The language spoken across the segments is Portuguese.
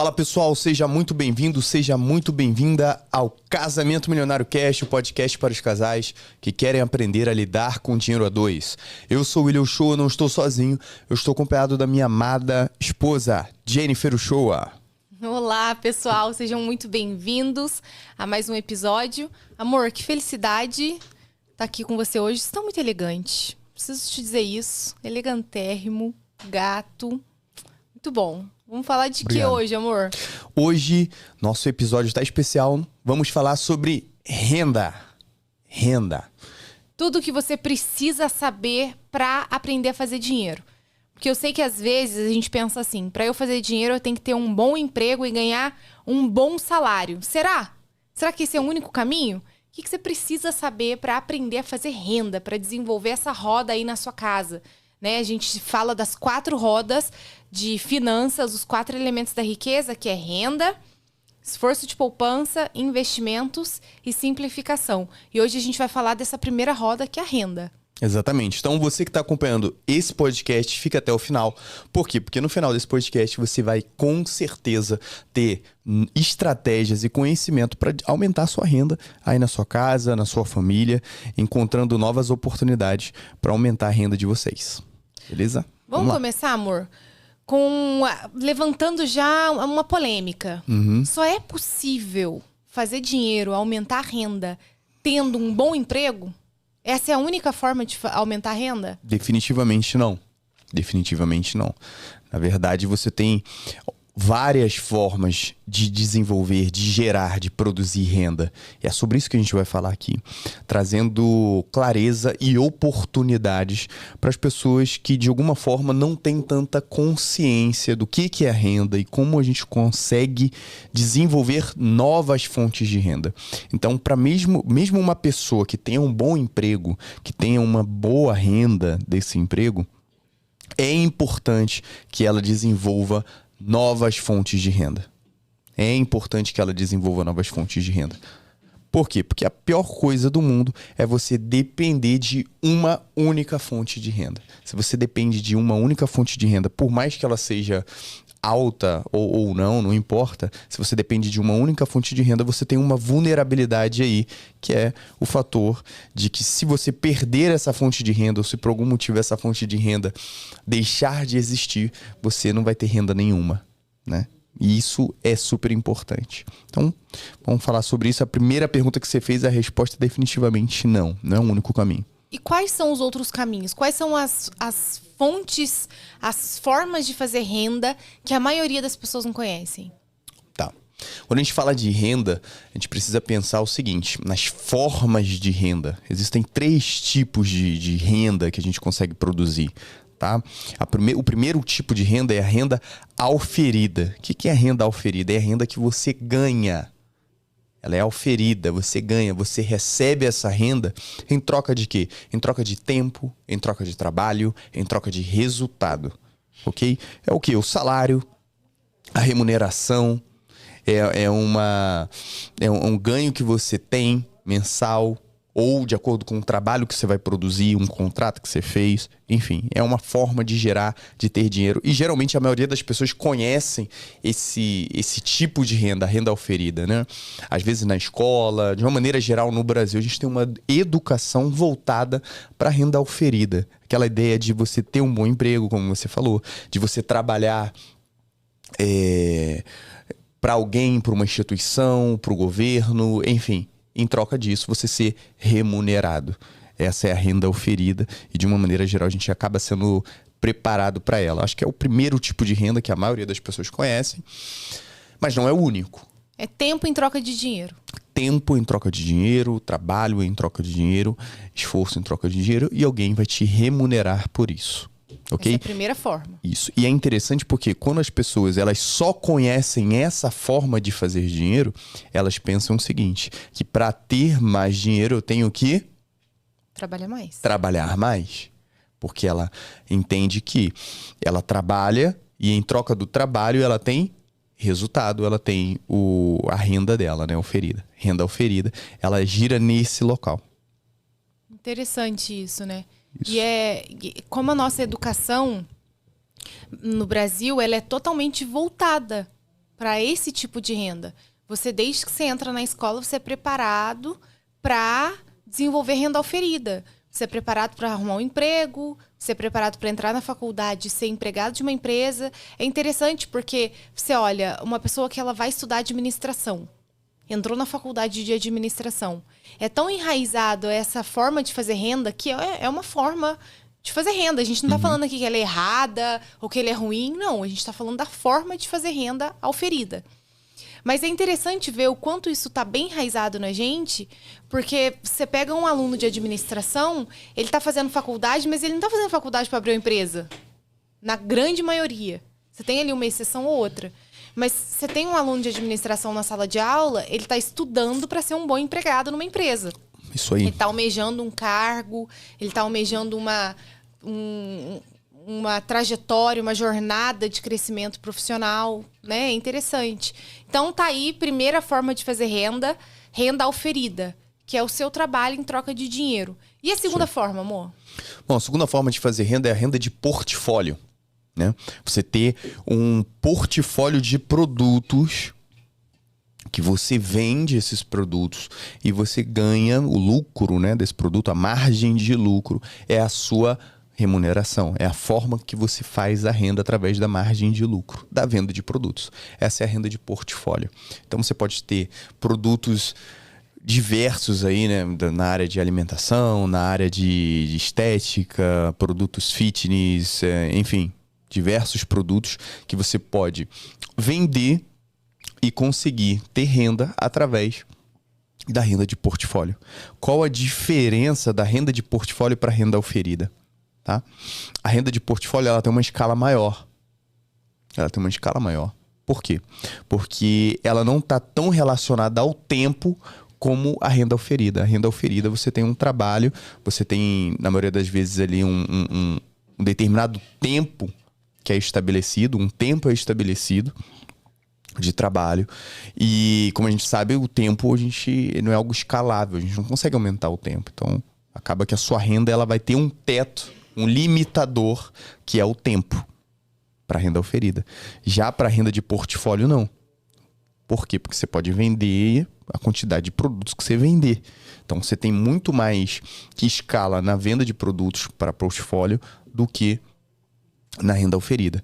Fala pessoal, seja muito bem-vindo, seja muito bem-vinda ao Casamento Milionário Cast, o podcast para os casais que querem aprender a lidar com dinheiro a dois. Eu sou o William Uchoa, não estou sozinho, eu estou acompanhado da minha amada esposa, Jennifer Uchoa. Olá pessoal, sejam muito bem-vindos a mais um episódio. Amor, que felicidade estar aqui com você hoje, você está muito elegante, preciso te dizer isso, elegantérrimo, gato, muito bom. Vamos falar de que hoje, amor? Hoje, nosso episódio está especial. Vamos falar sobre renda. Renda. Tudo que você precisa saber para aprender a fazer dinheiro. Porque eu sei que às vezes a gente pensa assim, para eu fazer dinheiro eu tenho que ter um bom emprego e ganhar um bom salário. Será? Será que esse é o único caminho? O que você precisa saber para aprender a fazer renda, para desenvolver essa roda aí na sua casa? Né? A gente fala das 4 rodas de finanças, os 4 elementos da riqueza, que é renda, esforço de poupança, investimentos e simplificação. E hoje a gente vai falar dessa primeira roda, que é a renda. Exatamente. Então, você que está acompanhando esse podcast, fica até o final. Por quê? Porque no final desse podcast você vai, com certeza, ter estratégias e conhecimento para aumentar a sua renda aí na sua casa, na sua família, encontrando novas oportunidades para aumentar a renda de vocês. Beleza? Vamos começar, amor? Levantando já uma polêmica. Só é possível fazer dinheiro, aumentar a renda, tendo um bom emprego? Essa é a única forma de aumentar a renda? Definitivamente não. Definitivamente não. Na verdade, você tem várias formas de desenvolver, de gerar, de produzir renda. E é sobre isso que a gente vai falar aqui, trazendo clareza e oportunidades para as pessoas que de alguma forma não têm tanta consciência do que é a renda e como a gente consegue desenvolver novas fontes de renda. Então, para mesmo uma pessoa que tenha um bom emprego, que tenha uma boa renda desse emprego, é importante que ela desenvolva novas fontes de renda. É importante que ela desenvolva novas fontes de renda. Por quê? Porque a pior coisa do mundo é você depender de uma única fonte de renda. Se você depende de uma única fonte de renda, por mais que ela seja alta ou não importa. Se você depende de uma única fonte de renda, você tem uma vulnerabilidade aí, que é o fator de que se você perder essa fonte de renda, ou se por algum motivo essa fonte de renda deixar de existir, você não vai ter renda nenhuma, né? E isso é super importante. Então, vamos falar sobre isso. A primeira pergunta que você fez, a resposta é definitivamente não. Não é o único caminho. E quais são os outros caminhos? Quais são as fontes, as formas de fazer renda que a maioria das pessoas não conhecem? Tá. Quando a gente fala de renda, a gente precisa pensar o seguinte, nas formas de renda. Existem 3 tipos de renda que a gente consegue produzir. Tá? O primeiro tipo de renda é a renda auferida. O que é a renda auferida? É a renda que você ganha. Ela é auferida, você ganha, você recebe essa renda em troca de quê? Em troca de tempo, em troca de trabalho, em troca de resultado, ok? É o quê? O salário, a remuneração, é um ganho que você tem mensal ou de acordo com o trabalho que você vai produzir, um contrato que você fez, enfim, é uma forma de gerar, de ter dinheiro. E geralmente a maioria das pessoas conhecem esse tipo de renda, a renda auferida, né? Às vezes na escola, de uma maneira geral no Brasil, a gente tem uma educação voltada para a renda auferida. Aquela ideia de você ter um bom emprego, como você falou, de você trabalhar para alguém, para uma instituição, para o governo, enfim. Em troca disso, você ser remunerado. Essa é a renda auferida e, de uma maneira geral, a gente acaba sendo preparado para ela. Acho que é o primeiro tipo de renda que a maioria das pessoas conhecem, mas não é o único. É tempo em troca de dinheiro. Tempo em troca de dinheiro, trabalho em troca de dinheiro, esforço em troca de dinheiro e alguém vai te remunerar por isso. Okay? Essa é a primeira forma. Isso. E é interessante porque quando as pessoas elas só conhecem essa forma de fazer dinheiro, elas pensam o seguinte, que para ter mais dinheiro eu tenho que trabalhar mais. Porque ela entende que ela trabalha e em troca do trabalho ela tem resultado, ela tem a renda dela, né, oferida. Renda oferida, ela gira nesse local. Interessante isso, né? Isso. E como a nossa educação no Brasil, ela é totalmente voltada para esse tipo de renda. Você, desde que você entra na escola, você é preparado para desenvolver renda oferida. Você é preparado para arrumar um emprego, você é preparado para entrar na faculdade, ser empregado de uma empresa. É interessante porque você olha, uma pessoa que ela vai estudar administração, entrou na faculdade de administração. É tão enraizado essa forma de fazer renda que é uma forma de fazer renda. A gente não está falando aqui que ela é errada ou que ela é ruim. Não, a gente está falando da forma de fazer renda oferida. Mas é interessante ver o quanto isso está bem enraizado na gente, porque você pega um aluno de administração, ele está fazendo faculdade, mas ele não está fazendo faculdade para abrir uma empresa. Na grande maioria. Você tem ali uma exceção ou outra. Mas você tem um aluno de administração na sala de aula, ele está estudando para ser um bom empregado numa empresa. Isso aí. Ele está almejando um cargo, ele está almejando uma trajetória, uma jornada de crescimento profissional, né? É interessante. Então tá aí, primeira forma de fazer renda, renda oferida, que é o seu trabalho em troca de dinheiro. E a segunda forma, amor? Bom, a segunda forma de fazer renda é a renda de portfólio, né? Você ter um portfólio de produtos que você vende esses produtos e você ganha o lucro, né, desse produto, a margem de lucro é a sua remuneração, é a forma que você faz a renda através da margem de lucro, da venda de produtos. Essa é a renda de portfólio. Então você pode ter produtos diversos aí, né, na área de alimentação, na área de estética, produtos fitness, enfim, diversos produtos que você pode vender e conseguir ter renda através da renda de portfólio. Qual a diferença da renda de portfólio para a renda oferida? Tá? A renda de portfólio ela tem uma escala maior. Por quê? Porque ela não está tão relacionada ao tempo como a renda oferida. A renda oferida você tem um trabalho, você tem, na maioria das vezes, ali um determinado tempo que é estabelecido, de trabalho. E, como a gente sabe, o tempo não é algo escalável, a gente não consegue aumentar o tempo. Então, acaba que a sua renda ela vai ter um teto, um limitador, que é o tempo, para a renda oferida. Já para a renda de portfólio, não. Por quê? Porque você pode vender a quantidade de produtos que você vender. Então, você tem muito mais que escala na venda de produtos para portfólio do que na renda oferida.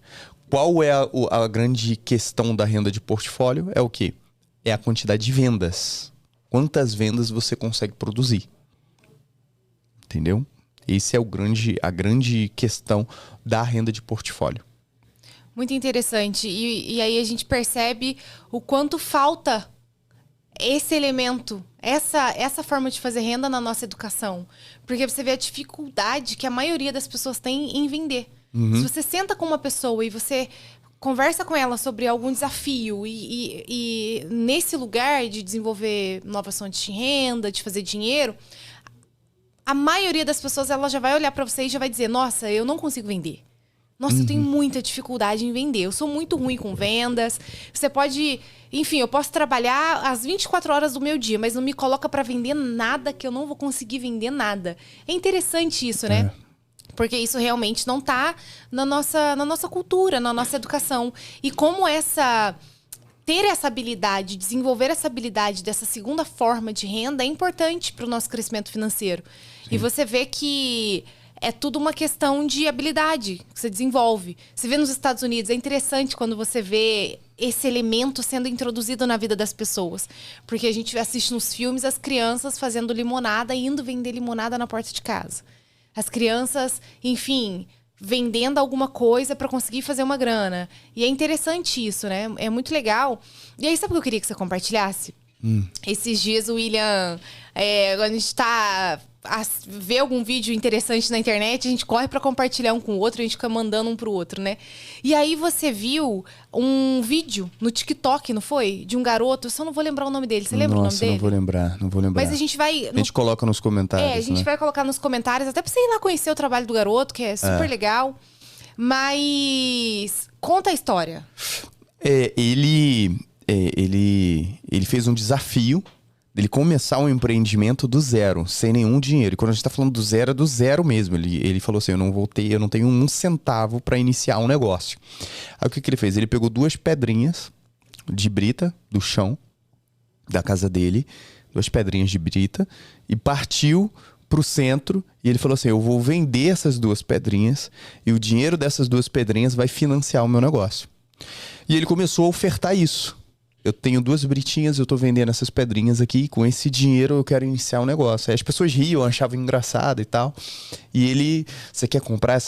Qual é a grande questão da renda de portfólio? É o quê? É a quantidade de vendas. Quantas vendas você consegue produzir? Entendeu? Esse é a grande questão da renda de portfólio. Muito interessante. E aí a gente percebe o quanto falta esse elemento, essa forma de fazer renda na nossa educação. Porque você vê a dificuldade que a maioria das pessoas tem em vender. Se você senta com uma pessoa e você conversa com ela sobre algum desafio e nesse lugar de desenvolver novas fontes de renda, de fazer dinheiro, a maioria das pessoas ela já vai olhar para você e já vai dizer: nossa, eu não consigo vender. Nossa, eu tenho muita dificuldade em vender. Eu sou muito ruim com vendas. Você pode... Enfim, eu posso trabalhar as 24 horas do meu dia, mas não me coloca para vender nada que eu não vou conseguir vender nada. É interessante isso, né? Porque isso realmente não tá na nossa cultura, na nossa educação. E como ter essa habilidade, desenvolver essa habilidade dessa segunda forma de renda é importante para o nosso crescimento financeiro. Sim. E você vê que é tudo uma questão de habilidade que você desenvolve. Você vê nos Estados Unidos, é interessante quando você vê esse elemento sendo introduzido na vida das pessoas. Porque a gente assiste nos filmes as crianças fazendo limonada e indo vender limonada na porta de casa. As crianças, enfim, vendendo alguma coisa para conseguir fazer uma grana. E é interessante isso, né? É muito legal. E aí, sabe o que eu queria que você compartilhasse? Esses dias o William, quando a gente vê algum vídeo interessante na internet, a gente corre pra compartilhar um com o outro, a gente fica mandando um pro outro, né? E aí você viu um vídeo no TikTok, não foi? De um garoto, eu só não vou lembrar o nome dele. Você lembra o nome dele? Não vou lembrar. Mas a gente vai... A gente coloca nos comentários, a gente vai colocar nos comentários, até pra você ir lá conhecer o trabalho do garoto, que é super legal. Mas conta a história. Ele fez um desafio dele começar um empreendimento do zero, sem nenhum dinheiro. E quando a gente tá falando do zero, é do zero mesmo. Ele falou assim: eu não tenho um centavo para iniciar um negócio. Aí o que ele fez? Ele pegou 2 pedrinhas, de brita do chão da casa dele, 2 pedrinhas de brita, e partiu pro centro, e ele falou assim, eu vou vender essas 2 pedrinhas, e o dinheiro dessas 2 pedrinhas vai financiar o meu negócio. E ele começou a ofertar isso. Eu tenho 2 britinhas, eu tô vendendo essas pedrinhas aqui, e com esse dinheiro eu quero iniciar um negócio. Aí as pessoas riam, achavam engraçado e tal. E ele, você quer comprar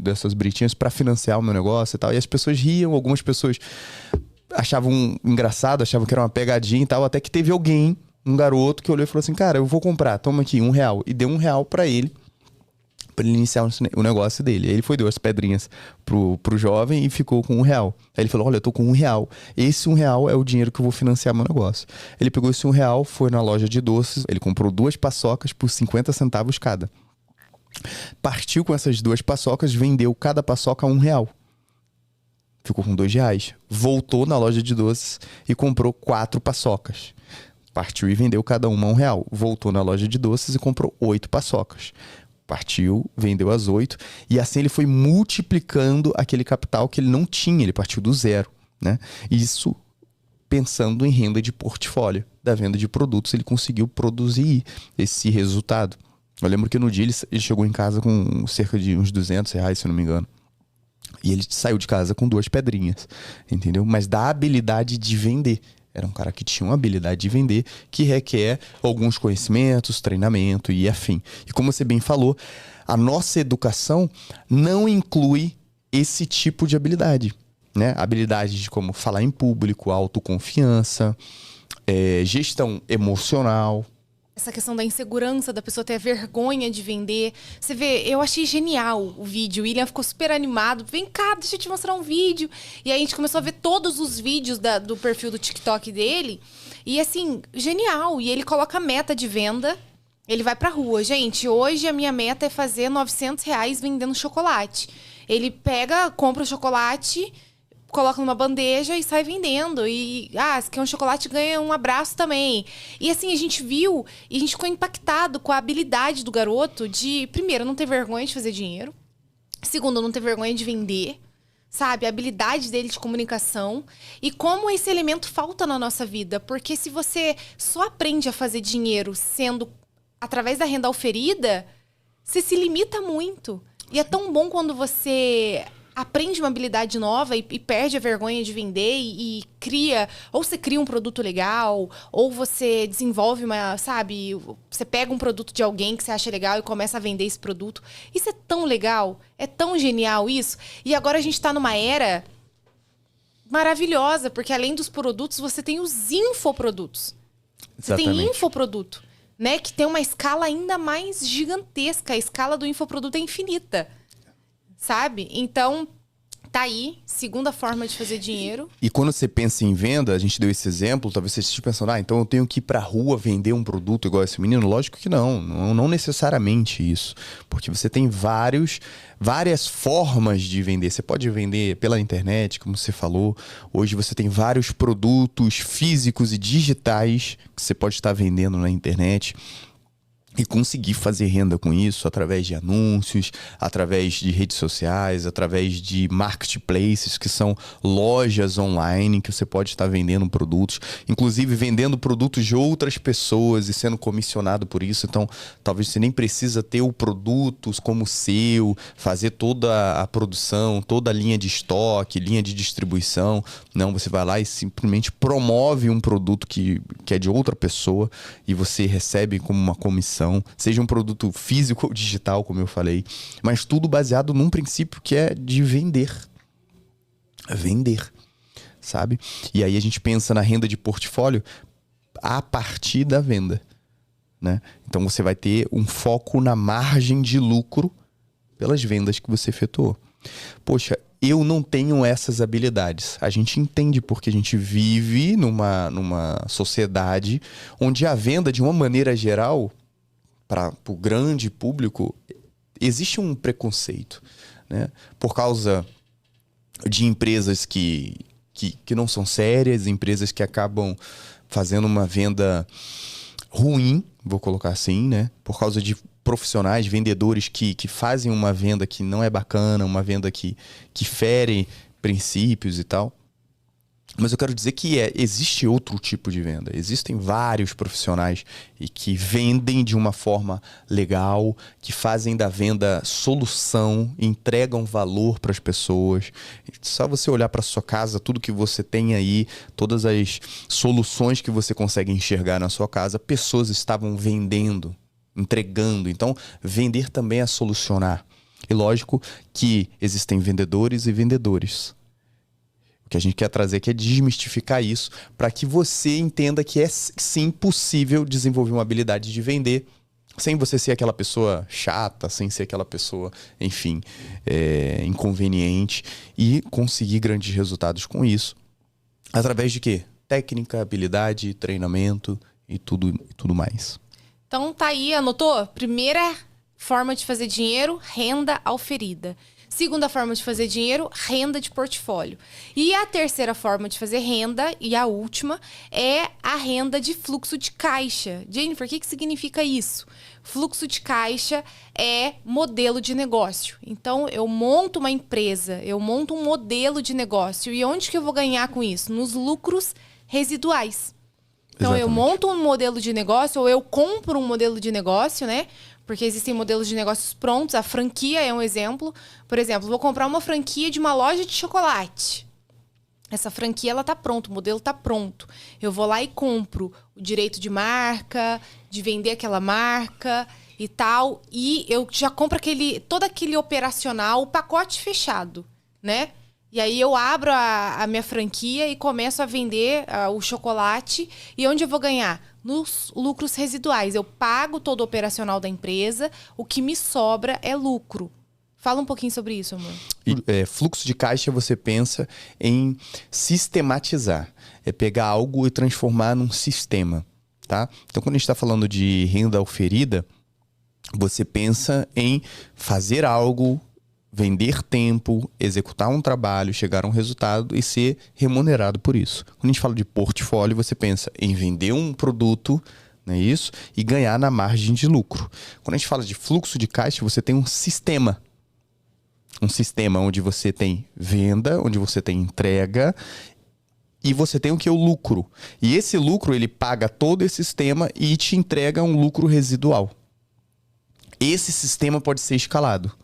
dessas britinhas para financiar o meu negócio e tal? E as pessoas riam, algumas pessoas achavam engraçado, achavam que era uma pegadinha e tal, até que teve alguém, um garoto, que olhou e falou assim, cara, eu vou comprar, toma aqui, R$1. E deu R$1 pra ele iniciar o negócio dele. Aí ele deu as pedrinhas pro jovem e ficou com R$1. Aí ele falou, olha, eu tô com R$1. Esse R$1 é o dinheiro que eu vou financiar meu negócio. Ele pegou esse R$1, foi na loja de doces, ele comprou 2 paçocas por 50 centavos cada. Partiu com essas 2 paçocas, vendeu cada paçoca a R$1. Ficou com R$2. Voltou na loja de doces e comprou 4 paçocas. Partiu e vendeu cada uma R$1. Voltou na loja de doces e comprou 8 paçocas. Partiu, vendeu as 8. E assim ele foi multiplicando aquele capital que ele não tinha. Ele partiu do zero, né? Isso pensando em renda de portfólio. Da venda de produtos, ele conseguiu produzir esse resultado. Eu lembro que no dia ele chegou em casa com cerca de uns R$200, se eu não me engano. E ele saiu de casa com 2 pedrinhas, entendeu? Mas da habilidade de vender. Era um cara que tinha uma habilidade de vender que requer alguns conhecimentos, treinamento e afim. E como você bem falou, a nossa educação não inclui esse tipo de habilidade, né? Habilidade de como falar em público, autoconfiança, gestão emocional. Essa questão da insegurança, da pessoa ter vergonha de vender. Você vê, eu achei genial o vídeo. O William ficou super animado. Vem cá, deixa eu te mostrar um vídeo. E aí a gente começou a ver todos os vídeos do perfil do TikTok dele. E assim, genial. E ele coloca meta de venda. Ele vai pra rua. Gente, hoje a minha meta é fazer R$900 vendendo chocolate. Ele pega, compra o chocolate, coloca numa bandeja e sai vendendo. E, se quer um chocolate, ganha um abraço também. E assim, a gente viu e a gente ficou impactado com a habilidade do garoto de, primeiro, não ter vergonha de fazer dinheiro. Segundo, não ter vergonha de vender. Sabe? A habilidade dele de comunicação. E como esse elemento falta na nossa vida. Porque se você só aprende a fazer dinheiro sendo através da renda oferida, você se limita muito. E é tão bom quando você aprende uma habilidade nova e perde a vergonha de vender e cria... Ou você cria um produto legal, ou você desenvolve você pega um produto de alguém que você acha legal e começa a vender esse produto. Isso é tão legal, é tão genial isso. E agora a gente tá numa era maravilhosa, porque além dos produtos, você tem os infoprodutos. Exatamente. Você tem infoproduto, né? Que tem uma escala ainda mais gigantesca. A escala do infoproduto é infinita. Sabe? Então, tá aí, segunda forma de fazer dinheiro. E quando você pensa em venda, a gente deu esse exemplo, talvez você esteja pensando, então eu tenho que ir pra rua vender um produto igual esse menino? Lógico que não necessariamente isso. Porque você tem várias formas de vender. Você pode vender pela internet, como você falou. Hoje você tem vários produtos físicos e digitais que você pode estar vendendo na internet. E conseguir fazer renda com isso através de anúncios, através de redes sociais, através de marketplaces, que são lojas online que você pode estar vendendo produtos, inclusive vendendo produtos de outras pessoas e sendo comissionado por isso. Então, talvez você nem precisa ter o produto como seu, fazer toda a produção, toda a linha de estoque, linha de distribuição. Não, você vai lá e simplesmente promove um produto que é de outra pessoa e você recebe como uma comissão. Seja um produto físico ou digital, como eu falei, mas tudo baseado num princípio que é de vender. Vender, sabe? E aí a gente pensa na renda de portfólio a partir da venda, né? Então você vai ter um foco na margem de lucro pelas vendas que você efetuou. Poxa, eu não tenho essas habilidades. A gente entende porque a gente vive numa sociedade onde a venda, de uma maneira geral, para o grande público, existe um preconceito, né? Por causa de empresas que não são sérias, empresas que acabam fazendo uma venda ruim, vou colocar assim, né? Por causa de profissionais, vendedores que fazem uma venda que não é bacana, uma venda que fere princípios e tal. Mas eu quero dizer que existe outro tipo de venda. Existem vários profissionais e que vendem de uma forma legal, que fazem da venda solução, entregam valor para as pessoas. Só você olhar para sua casa, tudo que você tem aí, todas as soluções que você consegue enxergar na sua casa, pessoas estavam vendendo, entregando. Então, vender também é solucionar. E lógico que existem vendedores e vendedores. O que a gente quer trazer aqui é desmistificar isso para que você entenda que é sim possível desenvolver uma habilidade de vender sem você ser aquela pessoa chata, sem ser aquela pessoa, enfim, inconveniente e conseguir grandes resultados com isso. Através de quê? Técnica, habilidade, treinamento e tudo mais. Então tá aí, anotou? Primeira forma de fazer dinheiro, renda auferida. Segunda forma de fazer dinheiro, renda de portfólio. E a terceira forma de fazer renda, e a última, é a renda de fluxo de caixa. Jennifer, o que significa isso? Fluxo de caixa é modelo de negócio. Então, eu monto uma empresa, eu monto um modelo de negócio. E onde que eu vou ganhar com isso? Nos lucros residuais. Então, eu monto um modelo de negócio, ou eu compro um modelo de negócio, né? Porque existem modelos de negócios prontos. A franquia é um exemplo. Por exemplo, vou comprar uma franquia de uma loja de chocolate. Essa franquia, ela tá pronta, o modelo tá pronto. Eu vou lá e compro o direito de marca, de vender aquela marca e tal. E eu já compro todo aquele operacional, o pacote fechado, né? E aí eu abro a minha franquia e começo a vender o chocolate. E onde eu vou ganhar? Nos lucros residuais. Eu pago todo o operacional da empresa, o que me sobra é lucro. Fala um pouquinho sobre isso, amor. Fluxo de caixa, você pensa em sistematizar. É pegar algo e transformar num sistema, tá? Então, quando a gente está falando de renda auferida, você pensa em fazer algo, vender tempo, executar um trabalho, chegar a um resultado e ser remunerado por isso. Quando a gente fala de portfólio, você pensa em vender um produto, não é isso? E ganhar na margem de lucro. Quando a gente fala de fluxo de caixa, você tem um sistema. Um sistema onde você tem venda, onde você tem entrega e você tem o que? O lucro. E esse lucro, ele paga todo esse sistema e te entrega um lucro residual. Esse sistema pode ser escalado.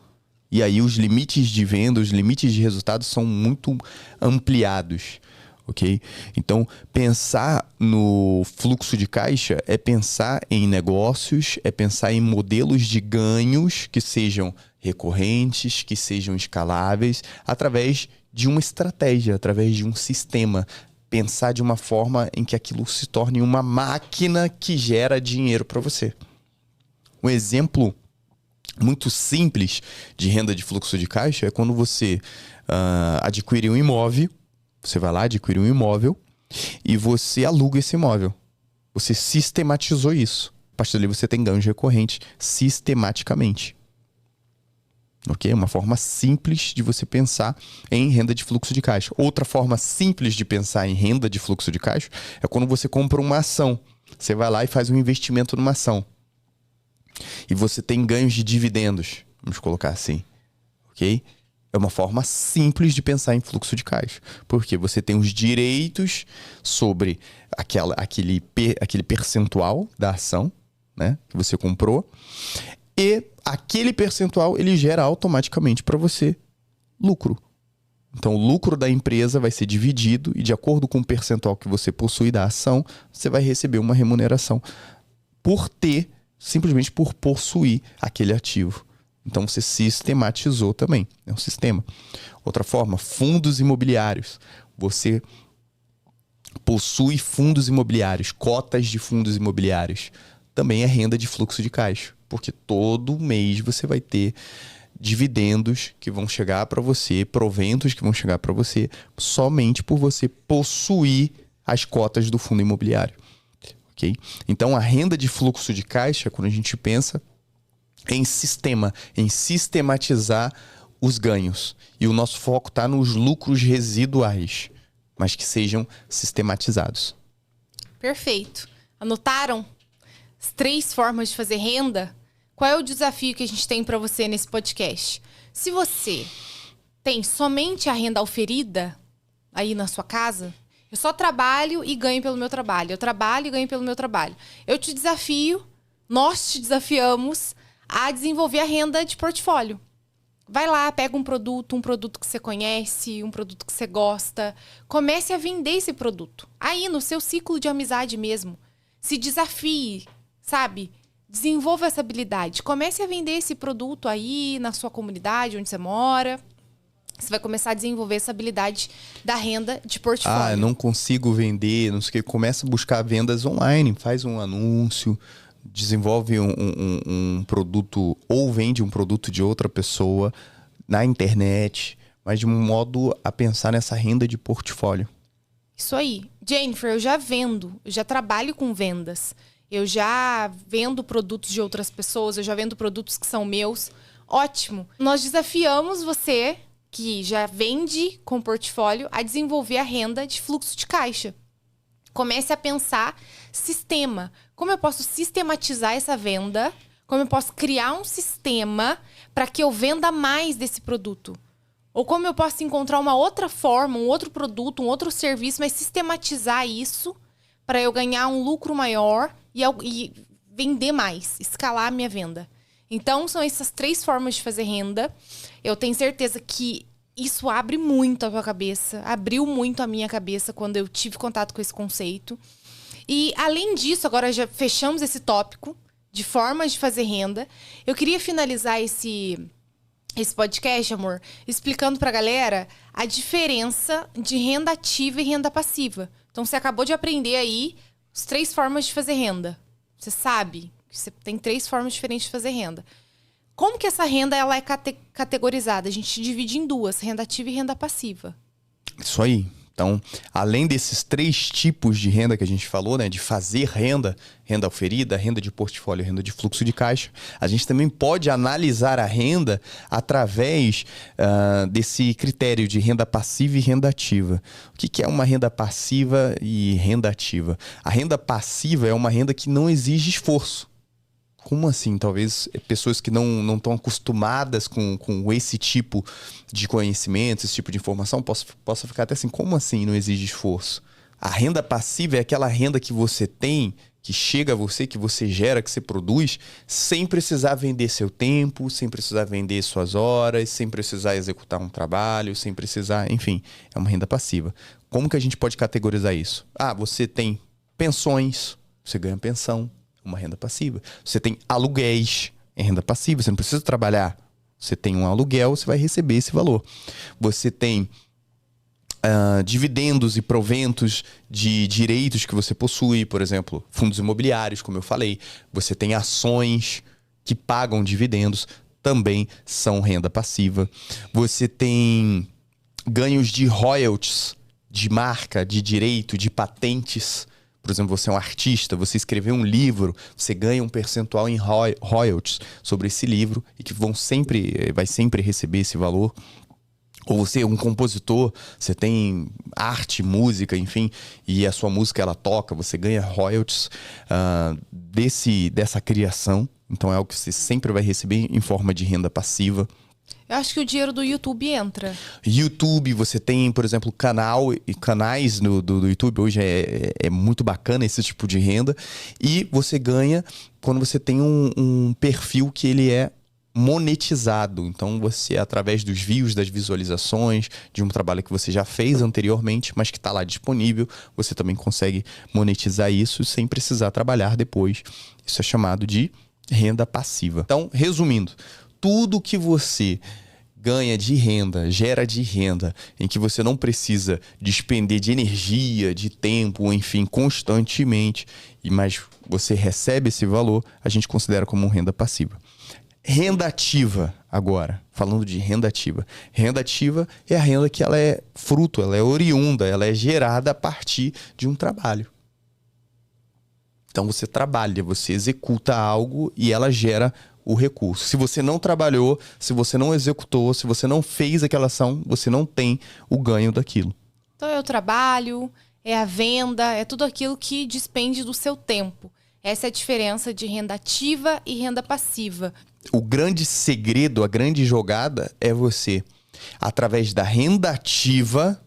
E aí os limites de venda, os limites de resultados são muito ampliados, ok? Então, pensar no fluxo de caixa é pensar em negócios, é pensar em modelos de ganhos que sejam recorrentes, que sejam escaláveis, através de uma estratégia, através de um sistema. Pensar de uma forma em que aquilo se torne uma máquina que gera dinheiro para você. Um exemplo muito simples de renda de fluxo de caixa é quando você adquire um imóvel, você vai lá, adquire um imóvel e você aluga esse imóvel. Você sistematizou isso. A partir dali você tem ganhos recorrentes sistematicamente. Ok? Uma forma simples de você pensar em renda de fluxo de caixa. Outra forma simples de pensar em renda de fluxo de caixa é quando você compra uma ação. Você vai lá e faz um investimento numa ação. E você tem ganhos de dividendos, vamos colocar assim, ok? É uma forma simples de pensar em fluxo de caixa. Porque você tem os direitos sobre aquele percentual da ação, né, que você comprou. E aquele percentual, ele gera automaticamente para você lucro. Então, o lucro da empresa vai ser dividido e de acordo com o percentual que você possui da ação, você vai receber uma remuneração simplesmente por possuir aquele ativo. Então, você sistematizou também. É um sistema. Outra forma, fundos imobiliários. Você possui fundos imobiliários, cotas de fundos imobiliários. Também é renda de fluxo de caixa. Porque todo mês você vai ter dividendos que vão chegar para você, proventos que vão chegar para você, somente por você possuir as cotas do fundo imobiliário. Okay? Então, a renda de fluxo de caixa, quando a gente pensa em sistema, em sistematizar os ganhos. E o nosso foco está nos lucros residuais, mas que sejam sistematizados. Perfeito. Anotaram as 3 formas de fazer renda? Qual é o desafio que a gente tem para você nesse podcast? Se você tem somente a renda auferida aí na sua casa, Eu só trabalho e ganho pelo meu trabalho. Eu trabalho e ganho pelo meu trabalho. Eu te desafio, nós te desafiamos a desenvolver a renda de portfólio. Vai lá, pega um produto que você conhece, um produto que você gosta. Comece a vender esse produto. Aí, no seu ciclo de amizade mesmo. Se desafie, sabe? Desenvolva essa habilidade. Comece a vender esse produto aí na sua comunidade, onde você mora. Você vai começar a desenvolver essa habilidade da renda de portfólio. Ah, eu não consigo vender, não sei o que. Começa a buscar vendas online, faz um anúncio, desenvolve um produto ou vende um produto de outra pessoa na internet, mas de um modo a pensar nessa renda de portfólio. Isso aí. Jennifer, eu já vendo, eu já trabalho com vendas. Eu já vendo produtos de outras pessoas, eu já vendo produtos que são meus. Ótimo. Nós desafiamos você, que já vende com portfólio, a desenvolver a renda de fluxo de caixa. Comece a pensar sistema. Como eu posso sistematizar essa venda? Como eu posso criar um sistema para que eu venda mais desse produto? Ou como eu posso encontrar uma outra forma, um outro produto, um outro serviço, mas sistematizar isso para eu ganhar um lucro maior e vender mais, escalar a minha venda. Então, são essas 3 formas de fazer renda. Eu tenho certeza que isso abre muito a tua cabeça, abriu muito a minha cabeça quando eu tive contato com esse conceito. E, além disso, agora já fechamos esse tópico de formas de fazer renda. Eu queria finalizar esse podcast, amor, explicando pra galera a diferença de renda ativa e renda passiva. Então, você acabou de aprender aí as 3 formas de fazer renda. Você sabe que você tem 3 formas diferentes de fazer renda. Como que essa renda ela é categorizada? A gente divide em 2, renda ativa e renda passiva. Isso aí. Então, além desses 3 tipos de renda que a gente falou, né, de fazer renda, renda oferida, renda de portfólio, renda de fluxo de caixa, a gente também pode analisar a renda através desse critério de renda passiva e renda ativa. O que é uma renda passiva e renda ativa? A renda passiva é uma renda que não exige esforço. Como assim? Talvez pessoas que não estão acostumadas com esse tipo de conhecimento, esse tipo de informação, possa ficar até assim, como assim não exige esforço? A renda passiva é aquela renda que você tem, que chega a você, que você gera, que você produz, sem precisar vender seu tempo, sem precisar vender suas horas, sem precisar executar um trabalho, sem precisar, enfim, é uma renda passiva. Como que a gente pode categorizar isso? Ah, você tem pensões, você ganha pensão. Uma renda passiva. Você tem aluguéis, é renda passiva. Você não precisa trabalhar. Você tem um aluguel, você vai receber esse valor. Você tem dividendos e proventos de direitos que você possui. Por exemplo, fundos imobiliários, como eu falei. Você tem ações que pagam dividendos. Também são renda passiva. Você tem ganhos de royalties, de marca, de direito, de patentes. Por exemplo, você é um artista, você escreveu um livro, você ganha um percentual em royalties sobre esse livro e que vai sempre receber esse valor. Ou você é um compositor, você tem arte, música, enfim, e a sua música ela toca, você ganha royalties dessa criação. Então é algo que você sempre vai receber em forma de renda passiva. Eu acho que o dinheiro do YouTube entra. YouTube, você tem, por exemplo, canais do YouTube. Hoje é muito bacana esse tipo de renda. E você ganha quando você tem um perfil que ele é monetizado. Então, você, através dos views, das visualizações, de um trabalho que você já fez anteriormente, mas que está lá disponível, você também consegue monetizar isso sem precisar trabalhar depois. Isso é chamado de renda passiva. Então, resumindo, tudo que você ganha de renda, gera de renda, em que você não precisa despender de energia, de tempo, enfim, constantemente, mas você recebe esse valor, a gente considera como renda passiva. Renda ativa, agora, falando de renda ativa. Renda ativa é a renda que ela é fruto, ela é oriunda, ela é gerada a partir de um trabalho. Então você trabalha, você executa algo e ela gera o recurso. Se você não trabalhou, se você não executou, se você não fez aquela ação, você não tem o ganho daquilo. Então é o trabalho, é a venda, é tudo aquilo que despende do seu tempo. Essa é a diferença de renda ativa e renda passiva. O grande segredo, a grande jogada é você, através da renda ativa,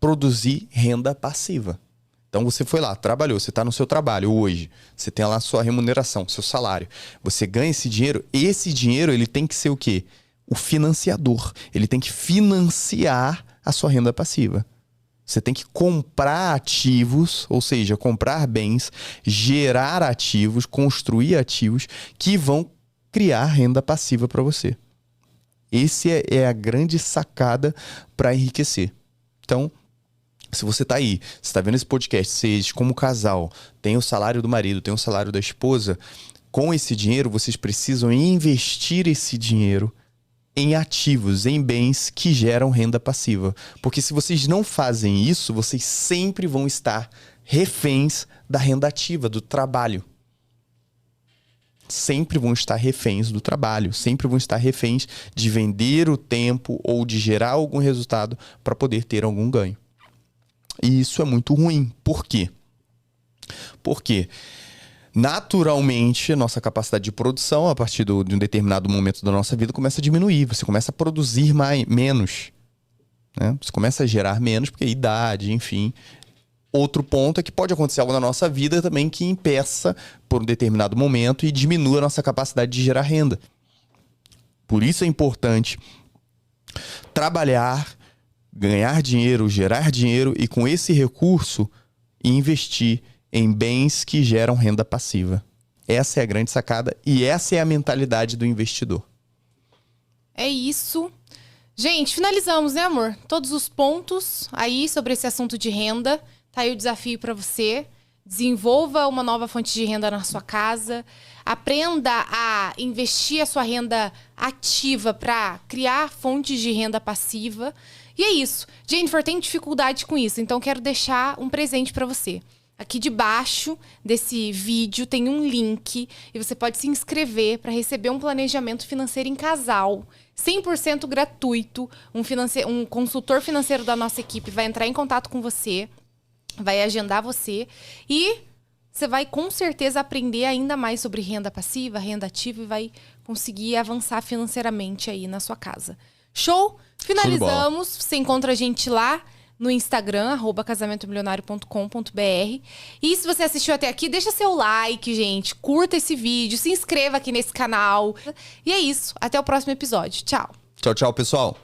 produzir renda passiva. Então você foi lá, trabalhou, você está no seu trabalho hoje, você tem lá a sua remuneração, seu salário. Você ganha esse dinheiro ele tem que ser o quê? O financiador. Ele tem que financiar a sua renda passiva. Você tem que comprar ativos, ou seja, comprar bens, gerar ativos, construir ativos que vão criar renda passiva para você. Esse é a grande sacada para enriquecer. Então, se você está aí, você está vendo esse podcast, vocês como casal, tem o salário do marido, tem o salário da esposa, com esse dinheiro vocês precisam investir esse dinheiro em ativos, em bens que geram renda passiva. Porque se vocês não fazem isso, vocês sempre vão estar reféns da renda ativa, do trabalho. Sempre vão estar reféns do trabalho, sempre vão estar reféns de vender o tempo ou de gerar algum resultado para poder ter algum ganho. E isso é muito ruim. Por quê? Porque naturalmente a nossa capacidade de produção, a partir de um determinado momento da nossa vida, começa a diminuir. Você começa a produzir menos, né? Você começa a gerar menos, porque idade, enfim. Outro ponto é que pode acontecer algo na nossa vida também que impeça por um determinado momento e diminua a nossa capacidade de gerar renda. Por isso é importante trabalhar, ganhar dinheiro, gerar dinheiro e com esse recurso investir em bens que geram renda passiva. Essa é a grande sacada e essa é a mentalidade do investidor. É isso. Gente, finalizamos, né, amor? Todos os pontos aí sobre esse assunto de renda. Tá aí o desafio para você. Desenvolva uma nova fonte de renda na sua casa. Aprenda a investir a sua renda ativa para criar fontes de renda passiva. E é isso. Jennifer, tem dificuldade com isso, então quero deixar um presente para você. Aqui debaixo desse vídeo tem um link e você pode se inscrever para receber um planejamento financeiro em casal, 100% gratuito. Um consultor financeiro da nossa equipe vai entrar em contato com você, vai agendar você e você vai com certeza aprender ainda mais sobre renda passiva, renda ativa e vai conseguir avançar financeiramente aí na sua casa. Show? Finalizamos. Você encontra a gente lá no Instagram, @casamentomilionario.com.br. E se você assistiu até aqui, deixa seu like, gente. Curta esse vídeo, se inscreva aqui nesse canal. E é isso. Até o próximo episódio. Tchau. Tchau, tchau, pessoal.